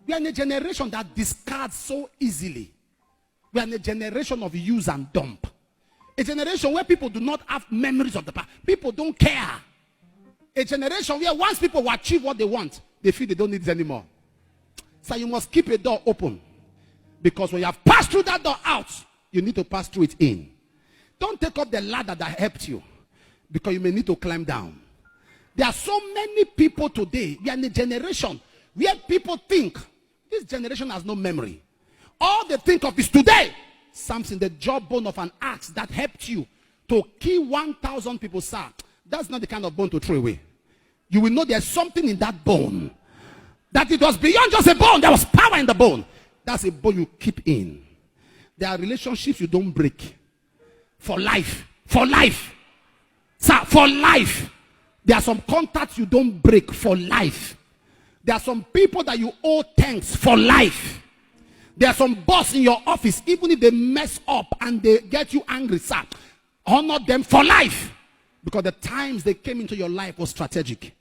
We are in a generation that discards so easily. We are in a generation of use and dump. A generation where people do not have memories of the past. People don't care. A generation where once people will achieve what they want, they feel they don't need it anymore. So you must keep a door open. Because when you have passed through that door out, you need to pass through it in. Don't take up the ladder that helped you. Because you may need to climb down. There are so many people today. We are in a generation where people think this generation has no memory. All they think of is today. Something, the jawbone of an axe that helped you to kill 1,000 people, sir. That's not the kind of bone to throw away. You will know there's something in that bone. That it was beyond just a bone. There was power in the bone. That's a bone you keep in. There are relationships you don't break. For life. For life. Sir, for life. There are some contacts you don't break for life. There are some people that you owe thanks for life. There are some boss in your office, even if they mess up and they get you angry, sir, honor them for life. Because the times they came into your life was strategic.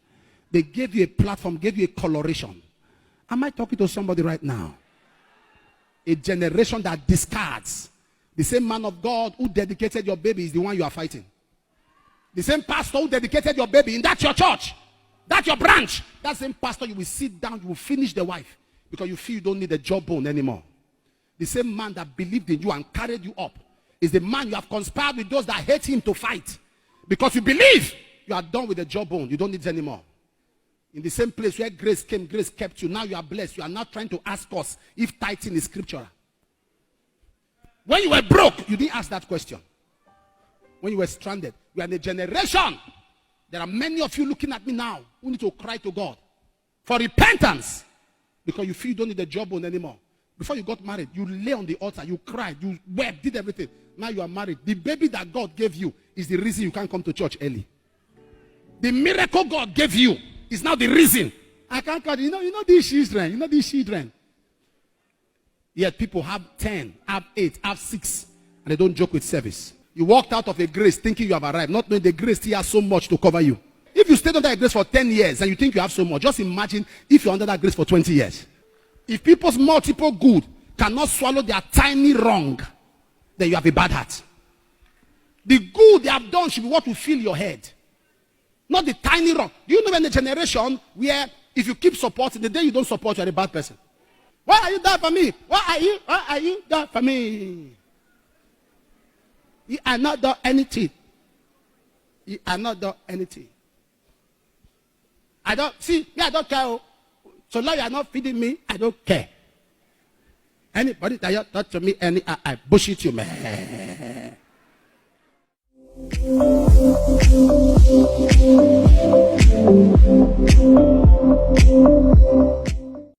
They gave you a platform, gave you a coloration. Am I talking to somebody right now? A generation that discards. The same man of God who dedicated your baby is the one you are fighting. The same pastor who dedicated your baby, and that's your church. That's your branch. That same pastor, you will sit down, you will finish the wife. Because you feel you don't need a jawbone anymore. The same man that believed in you and carried you up is the man you have conspired with those that hate him to fight. Because you believe you are done with the jawbone. You don't need it anymore. In the same place where grace came, grace kept you. Now you are blessed. You are not trying to ask us if tithing is scriptural. When you were broke, you didn't ask that question. When you were stranded, you are in a generation. There are many of you looking at me now who need to cry to God for repentance. Because you feel you don't need the jawbone anymore. Before you got married, you lay on the altar, you cried, you wept, did everything. Now you are married. The baby that God gave you is the reason you can't come to church early. The miracle God gave you is now the reason. I can't come. You know these children. Yet people have 10, have 8, have 6, and they don't joke with service. You walked out of a grace thinking you have arrived, not knowing the grace still has so much to cover you. If you stayed under a grace for 10 years and you think you have so much, just imagine if you're under that grace for 20 years. If people's multiple good cannot swallow their tiny wrong, then you have a bad heart. The good they have done should be what will fill your head. Not the tiny wrong. Do you know in a generation where if you keep supporting, the day you don't support, you're a bad person. Why are you there for me? Why are you there for me? You are not done anything. You are not done anything. I don't care. So now you are not feeding me, I don't care. Anybody that you talk to me, I bullshit you, man.